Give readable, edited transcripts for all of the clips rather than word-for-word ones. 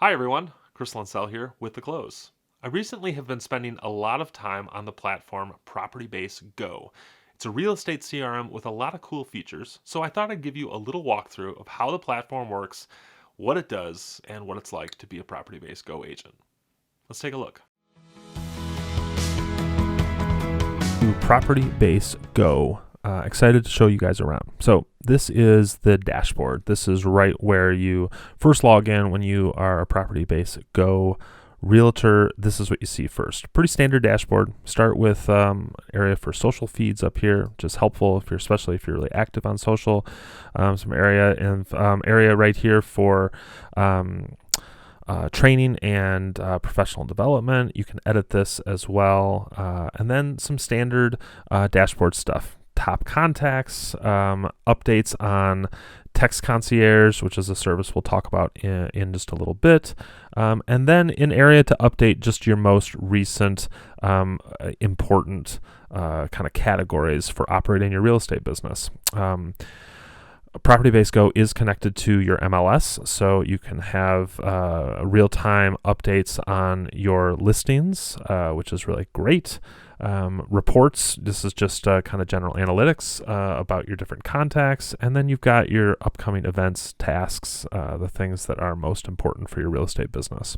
Hi everyone, Chris Linsell here with The Close. I recently have been spending a lot of time on the platform Propertybase Go. It's a real estate CRM with a lot of cool features, so I thought I'd give you a little walkthrough of how the platform works, what it does, and what it's like to be a Propertybase Go agent. Let's take a look. Propertybase Go. Excited to show you guys around. So this is the dashboard. This is right where you first log in when you are a Propertybase Go realtor. This is what you see first. Pretty standard dashboard. Start with area for social feeds up here, which is helpful if you're, especially if you're really active on social. Some area and area right here for training and professional development. You can edit this as well, and then some standard dashboard stuff. Top contacts, updates on text concierge, which is a service we'll talk about in just a little bit, and then an area to update just your most recent important kind of categories for operating your real estate business. Propertybase Go is connected to your MLS, so you can have real-time updates on your listings, which is really great. Reports, this is just kind of general analytics about your different contacts, and then you've got your upcoming events, tasks, the things that are most important for your real estate business.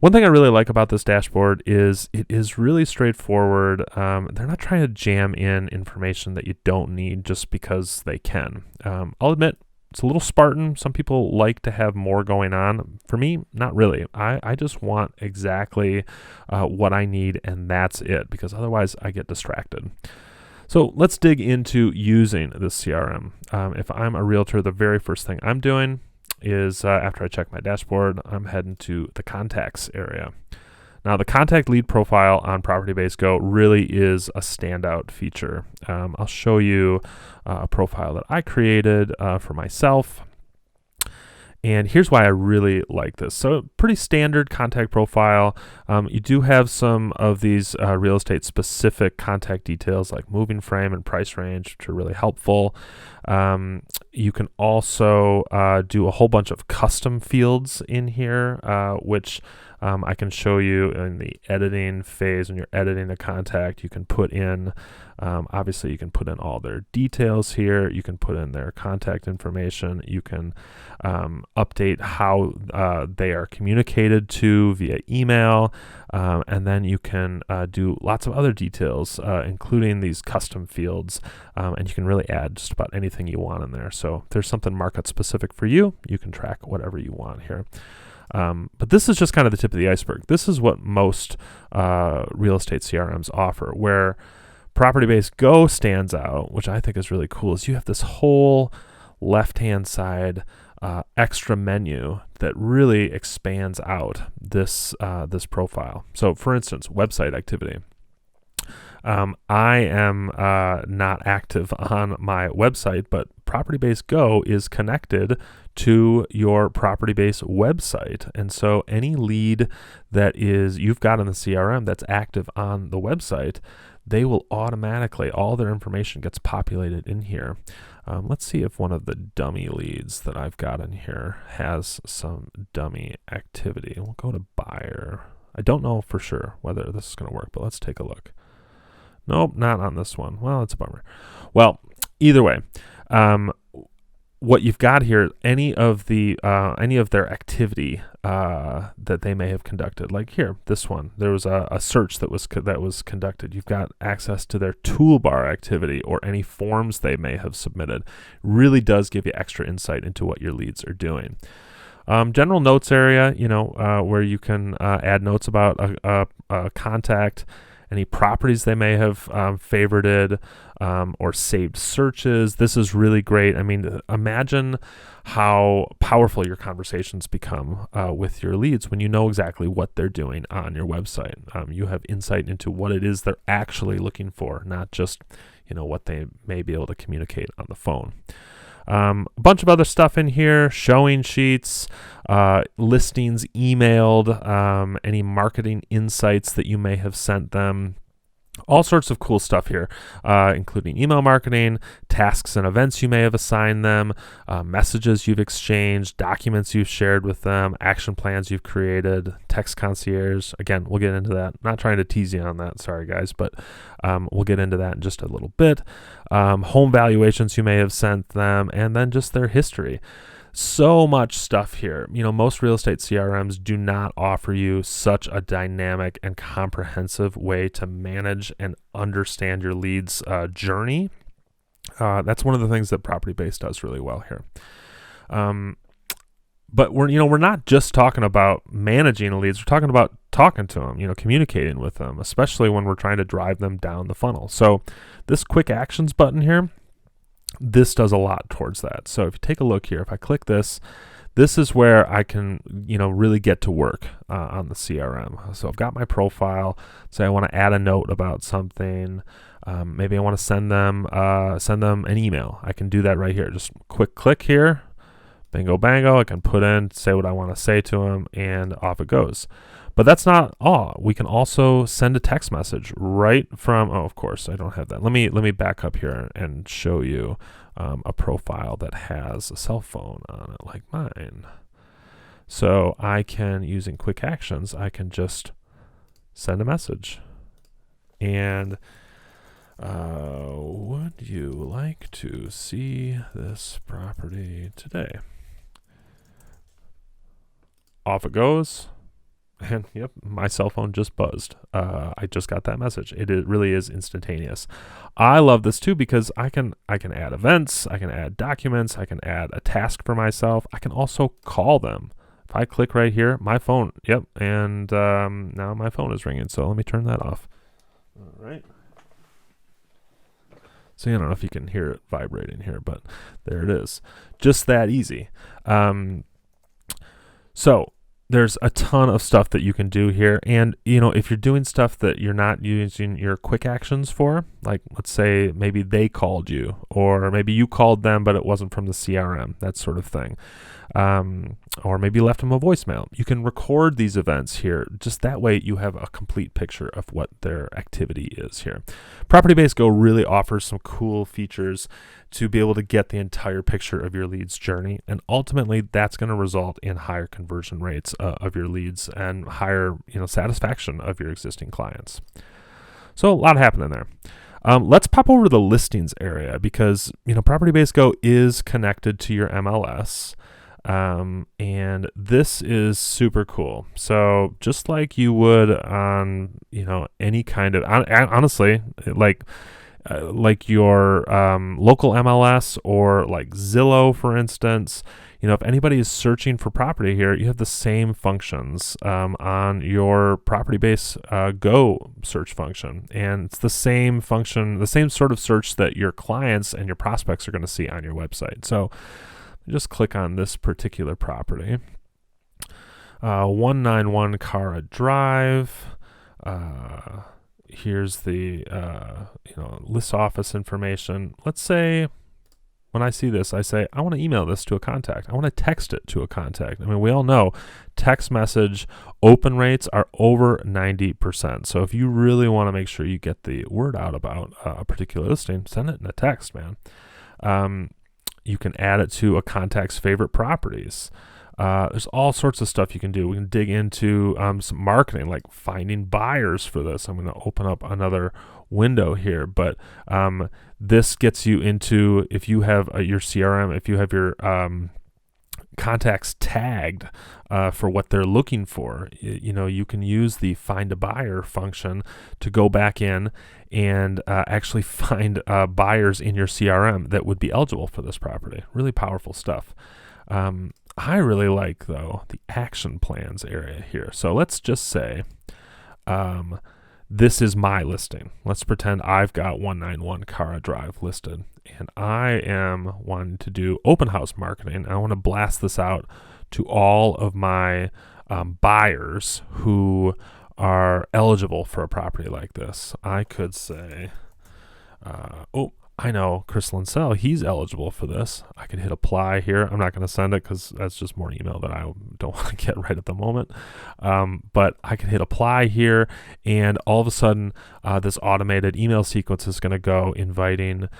One thing I really like about this dashboard is it is really straightforward. They're not trying to jam in information that you don't need just because they can. I'll admit, it's a little Spartan. Some people like to have more going on. For me, not really. I just want exactly what I need, and that's it, because otherwise I get distracted. So let's dig into using this CRM. If I'm a realtor, the very first thing I'm doing is after I check my dashboard, I'm heading to the contacts area. Now, the contact lead profile on Propertybase Go really is a standout feature. I'll show you a profile that I created for myself. And here's why I really like this. So pretty standard contact profile. You do have some of these real estate specific contact details like moving frame and price range, which are really helpful. You can also do a whole bunch of custom fields in here, which I can show you in the editing phase. When you're editing a contact, you can put in, obviously you can put in all their details here. You can put in their contact information. You can update how they are communicated to via email. And then you can do lots of other details, including these custom fields. And you can really add just about anything you want in there. So if there's something market specific for you, you can track whatever you want here. But this is just kind of the tip of the iceberg. This is what most real estate CRMs offer. Where Propertybase Go stands out, which I think is really cool, is you have this whole left-hand side extra menu that really expands out this profile. So, for instance, website activity. I am not active on my website, but Propertybase Go is connected to your Propertybase website. And so any lead that you've got in the CRM that's active on the website, they will automatically, all their information gets populated in here. Let's see if one of the dummy leads that I've got in here has some dummy activity. We'll go to buyer. I don't know for sure whether this is going to work, but let's take a look. Nope, not on this one. Well, it's a bummer. Well, either way, what you've got here, any of their activity that they may have conducted, like here, this one, there was a search that was conducted. You've got access to their toolbar activity or any forms they may have submitted. Really does give you extra insight into what your leads are doing. General notes area, where you can add notes about a contact. Any properties they may have favorited or saved searches. This is really great. I mean, imagine how powerful your conversations become with your leads when you know exactly what they're doing on your website. You have insight into what it is they're actually looking for, not just what they may be able to communicate on the phone. A bunch of other stuff in here, showing sheets, listings emailed, any marketing insights that you may have sent them. All sorts of cool stuff here, including email marketing, tasks and events you may have assigned them, messages you've exchanged, documents you've shared with them, action plans you've created, text concierge. Again, we'll get into that. Not trying to tease you on that, sorry guys, but we'll get into that in just a little bit. Home valuations you may have sent them, and then just their history. So much stuff here. Most real estate CRMs do not offer you such a dynamic and comprehensive way to manage and understand your leads journey. That's one of the things that Propertybase does really well here. But we're not just talking about managing leads. We're talking about talking to them, communicating with them, especially when we're trying to drive them down the funnel. So this quick actions button here, this does a lot towards that. So if you take a look here, if I click this is where I can, really get to work on the CRM. So I've got my profile. Say I want to add a note about something. Maybe I want to send them an email. I can do that right here. Just quick click here. Bingo bango. I can put in, say what I want to say to them, and off it goes. But that's not all. We can also send a text message right from, of course, I don't have that. Let me back up here and show you a profile that has a cell phone on it like mine. So I can, using quick actions, I can just send a message. And would you like to see this property today? Off it goes. And yep, my cell phone just buzzed. I just got that message. It really is instantaneous. I love this too because I can add events, I can add documents, I can add a task for myself. I can also call them. If I click right here, my phone, and now my phone is ringing. So let me turn that off. All right. So I don't know if you can hear it vibrating here, but there it is. Just that easy. So there's a ton of stuff that you can do here. And, if you're doing stuff that you're not using your quick actions for, like let's say maybe they called you, or maybe you called them, but it wasn't from the CRM, that sort of thing. Or maybe left them a voicemail. You can record these events here. Just that way you have a complete picture of what their activity is here. Propertybase Go really offers some cool features to be able to get the entire picture of your leads journey. And ultimately that's going to result in higher conversion rates of your leads and higher, satisfaction of your existing clients. So a lot happening there. Let's pop over to the listings area because, Propertybase Go is connected to your MLS. And this is super cool. So just like you would on, any kind of, honestly, like your local MLS or like Zillow, for instance, if anybody is searching for property here, you have the same functions on your Propertybase Go search function. And it's the same function, the same sort of search that your clients and your prospects are going to see on your website. So just click on this particular property. 191 Cara Drive. Here's the list office information. Let's say when I see this, I say, I want to email this to a contact. I want to text it to a contact. I mean, we all know text message open rates are over 90%. So if you really want to make sure you get the word out about a particular listing, send it in a text, man. You can add it to a contact's favorite properties. There's all sorts of stuff you can do. We can dig into some marketing, like finding buyers for this. I'm going to open up another window here, but this gets you into, if you have your CRM, if you have your contacts tagged for what they're looking for, you can use the find a buyer function to go back in and actually find buyers in your CRM that would be eligible for this property. Really powerful stuff. I really like, though, the action plans area here. So let's just say this is my listing. Let's pretend I've got 191 Cara Drive listed, and I am wanting to do open house marketing. I want to blast this out to all of my buyers who are eligible for a property like this. I could say, I know Chris Linsell, he's eligible for this. I could hit apply here. I'm not going to send it because that's just more email that I don't want to get right at the moment. But I could hit apply here, and all of a sudden, this automated email sequence is going to go inviting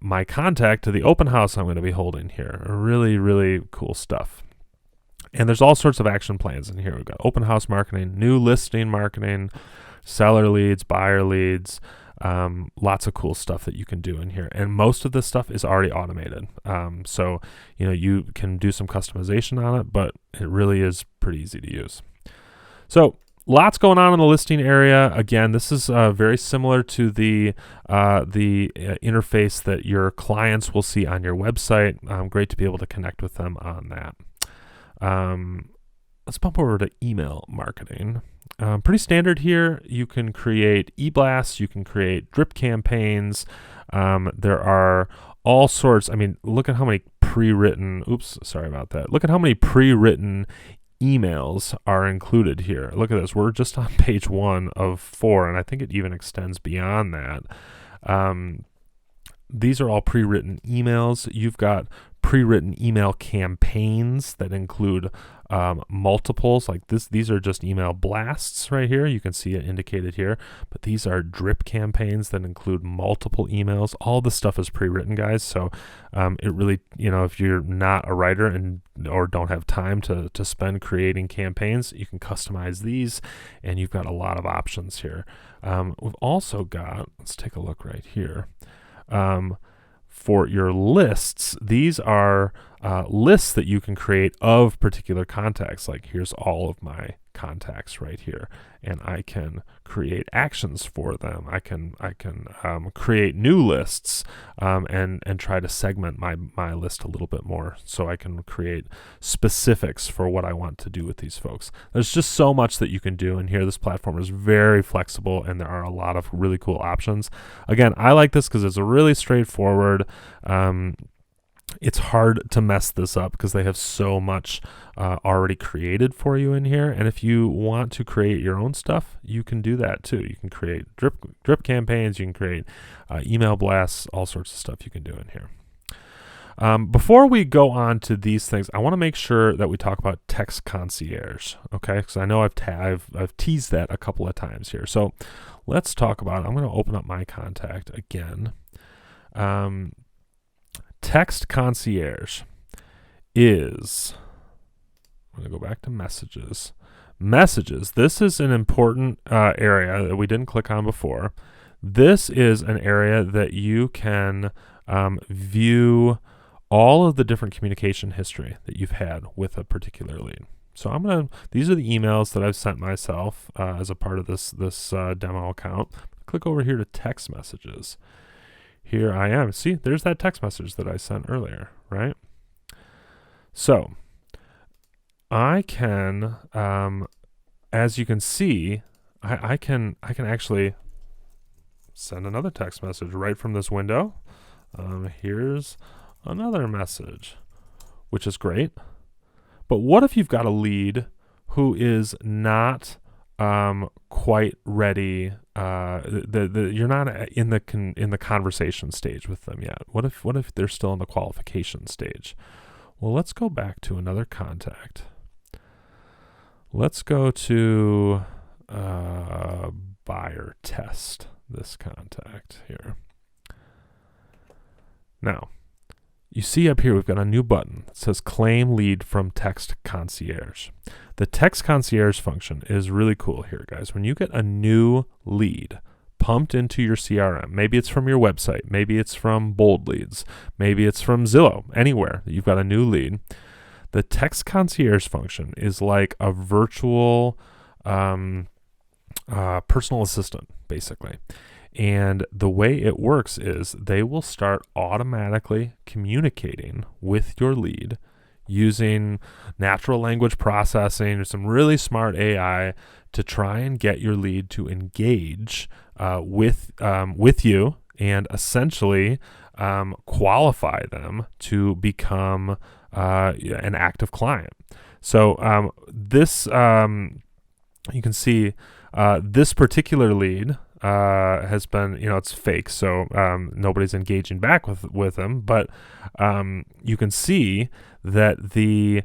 my contact to the open house I'm going to be holding here. Really, really cool stuff. And there's all sorts of action plans in here. We've got open house marketing, new listing marketing, seller leads, buyer leads, lots of cool stuff that you can do in here. And most of this stuff is already automated. So, you can do some customization on it, but it really is pretty easy to use. So lots going on in the listing area. Again, this is very similar to the interface that your clients will see on your website. Great to be able to connect with them on that. Let's bump over to email marketing. Pretty standard here. You can create e-blasts. You can create drip campaigns. There are all sorts. I mean, look at how many pre-written, look at how many pre-written emails are included here. Look at this. We're just on page 1 of 4, and I think it even extends beyond that. These are all pre-written emails. You've got pre-written email campaigns that include multiples like this. These are just email blasts right here. You can see it indicated here, but these are drip campaigns that include multiple emails. All this stuff is pre-written, guys. So it really, if you're not a writer or don't have time to spend creating campaigns, you can customize these, and you've got a lot of options here. We've also got, let's take a look right here. For your lists, these are lists that you can create of particular contacts. Like, here's all of my contacts right here, and I can create actions for them. I can create new lists and try to segment my list a little bit more, so I can create specifics for what I want to do with these folks. There's just so much that you can do in here. This platform is very flexible, and there are a lot of really cool options. Again, I like this because it's really straightforward. It's hard to mess this up because they have so much already created for you in here. And if you want to create your own stuff, you can do that too. You can create drip campaigns. You can create email blasts, all sorts of stuff you can do in here. Before we go on to these things, I want to make sure that we talk about text concierge, okay? Because I know I've teased that a couple of times here. So let's talk about it. I'm going to open up my contact again. Text concierge is, I'm going to go back to messages. Messages, this is an important area that we didn't click on before. This is an area that you can view all of the different communication history that you've had with a particular lead. So these are the emails that I've sent myself as a part of this demo account. Click over here to text messages. Here I am. See, there's that text message that I sent earlier, right? So I can, as you can see, I can actually send another text message right from this window. Here's another message, which is great. But what if you've got a lead who is not quite ready? You're not in the conversation stage with them yet. What if they're still in the qualification stage? Well, let's go back to another contact. Let's go to buyer test this contact here. Now, you see up here we've got a new button that says claim lead from text concierge. The text concierge function is really cool here, guys. When you get a new lead pumped into your CRM, maybe it's from your website, maybe it's from Bold Leads, maybe it's from Zillow, anywhere that you've got a new lead, the text concierge function is like a virtual personal assistant, basically. And the way it works is they will start automatically communicating with your lead using natural language processing or some really smart AI to try and get your lead to engage with you and essentially qualify them to become an active client. So this you can see this particular lead has been, it's fake, so nobody's engaging back with him. But you can see that the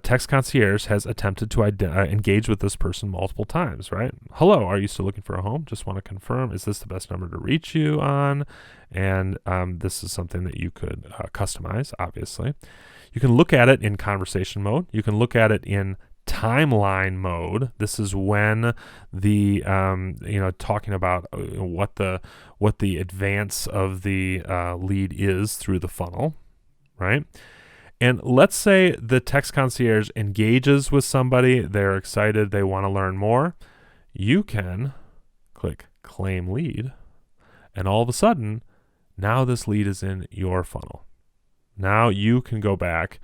text concierge has attempted to engage with this person multiple times, right? Hello, are you still looking for a home? Just want to confirm, is this the best number to reach you on? And this is something that you could customize, obviously. You can look at it in conversation mode. You can look at it in timeline mode. This is when the talking about what the advance of the lead is through the funnel, right? And let's say the text concierge engages with somebody, they're excited, they want to learn more. You can click claim lead, and all of a sudden, now this lead is in your funnel. Now you can go back,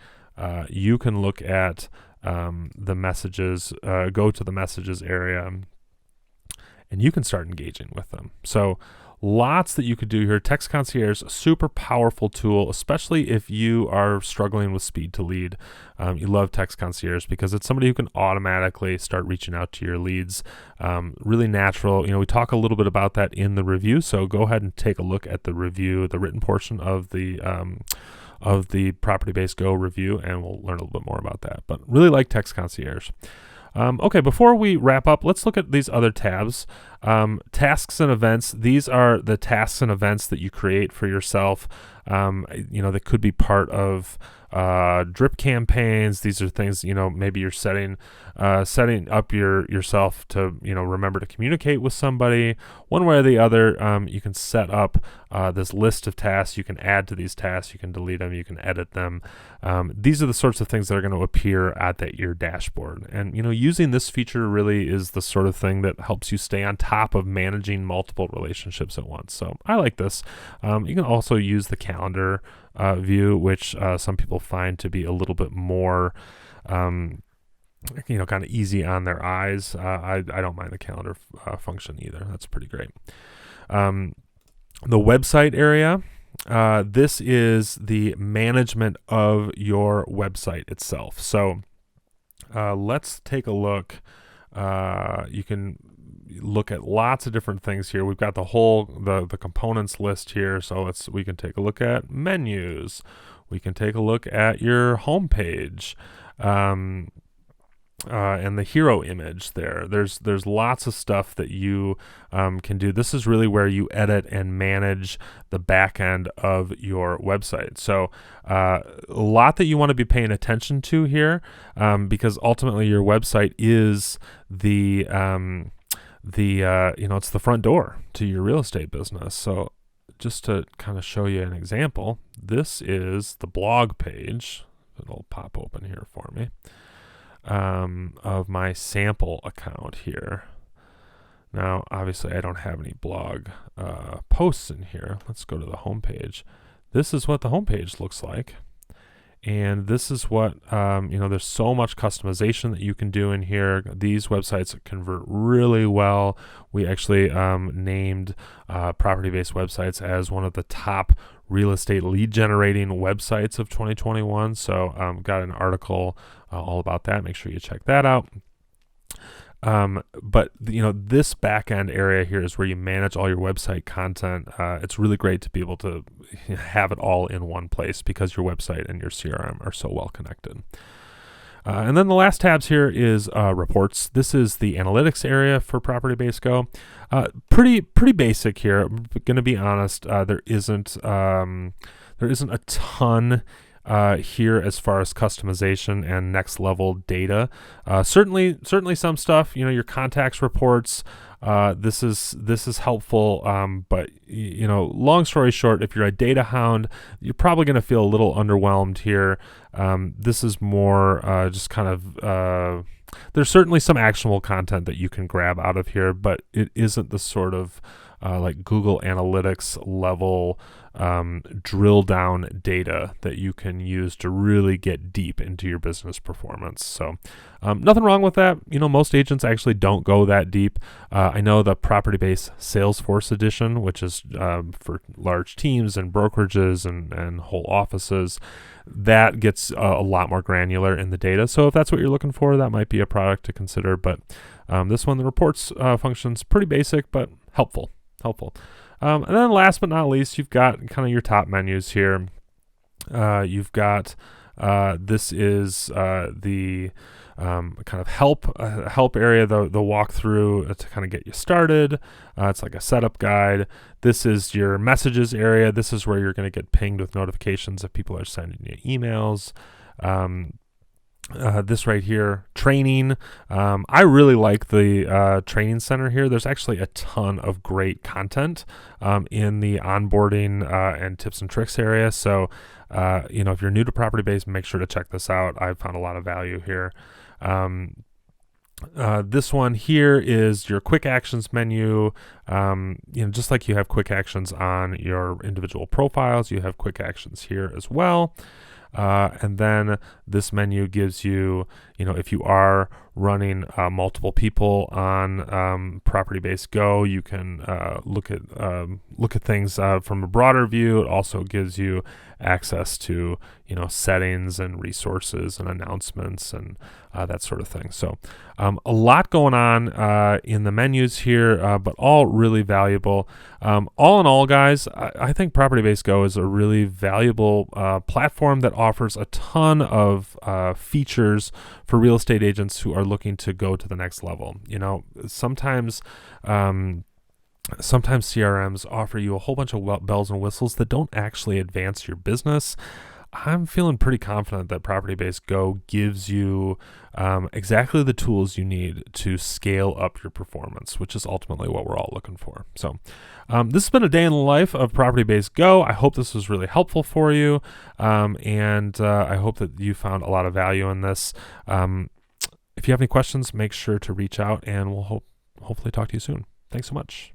you can look at the messages, go to the messages area, and you can start engaging with them. So lots that you could do here. Text Concierge, super powerful tool, especially if you are struggling with speed to lead. You love Text Concierge because it's somebody who can automatically start reaching out to your leads. Really natural. We talk a little bit about that in the review, so go ahead and take a look at the review, the written portion of the Propertybase Go review, and we'll learn a little bit more about that. But really like Text Concierge. Okay, before we wrap up, let's look at these other tabs. Tasks and events. These are the tasks and events that you create for yourself. That could be part of drip campaigns. These are things, maybe you're setting up yourself to, remember to communicate with somebody one way or the other. You can set up this list of tasks. You can add to these tasks. You can delete them. You can edit them. These are the sorts of things that are going to appear at your dashboard. And, using this feature really is the sort of thing that helps you stay on top of managing multiple relationships at once. So I like this. You can also use the calendar view, which some people find to be a little bit more, kind of easy on their eyes. I don't mind the calendar function either. That's pretty great. The website area. This is the management of your website itself. So let's take a look. You can look at lots of different things here. We've got the components list here. So we can take a look at menus. We can take a look at your home page. And the hero image there. There's lots of stuff that you can do. This is really where you edit and manage the back end of your website. So a lot that you want to be paying attention to here, because ultimately your website is it's the front door to your real estate business. So just to kind of show you an example, this is the blog page. It'll pop open here for me. Of my sample account here. Now, obviously, I don't have any blog posts in here. Let's go to the homepage. This is what the homepage looks like. And this is what, there's so much customization that you can do in here. These websites convert really well. We actually named Propertybase websites as one of the top real estate lead generating websites of 2021. So got an article all about that. Make sure you check that out. But this back end area here is where you manage all your website content. It's really great to be able to have it all in one place because your website and your CRM are so well connected. And then the last tabs here is reports. This is the analytics area for Propertybase Go. Pretty basic here. I'm going to be honest. There isn't a ton here as far as customization and next level data. Certainly some stuff. Your contacts reports. This is helpful. But long story short, if you're a data hound, you're probably going to feel a little underwhelmed here. This is more just kind of. There's certainly some actionable content that you can grab out of here, but it isn't the sort of like Google Analytics level drill down data that you can use to really get deep into your business performance. So nothing wrong with that. Most agents actually don't go that deep. I know the Propertybase Salesforce edition, which is for large teams and brokerages and whole offices, that gets a lot more granular in the data. So if that's what you're looking for, that might be a product to consider. But this one, the reports function's pretty basic, but helpful. And then last but not least, you've got kind of your top menus here. You've got this is the kind of help area, the walkthrough to kind of get you started. It's like a setup guide. This is your messages area. This is where you're going to get pinged with notifications if people are sending you emails. This right here, training. I really like the training center here. There's actually a ton of great content in the onboarding and tips and tricks area. So, if you're new to Propertybase, make sure to check this out. I've found a lot of value here. This one here is your quick actions menu. Just like you have quick actions on your individual profiles, you have quick actions here as well. And then this menu gives you, if you are running multiple people on Propertybase Go, you can look at things from a broader view. It also gives you access to settings and resources and announcements and that sort of thing. So a lot going on in the menus here, but all really valuable. All in all, guys, I think Propertybase Go is a really valuable platform that offers a ton of features for real estate agents who are looking to go to the next level. Sometimes CRMs offer you a whole bunch of bells and whistles that don't actually advance your business. I'm feeling pretty confident that Propertybase Go gives you exactly the tools you need to scale up your performance, which is ultimately what we're all looking for. So this has been a day in the life of Propertybase Go. I hope this was really helpful for you, and I hope that you found a lot of value in this. If you have any questions, make sure to reach out, and we'll hopefully talk to you soon. Thanks so much.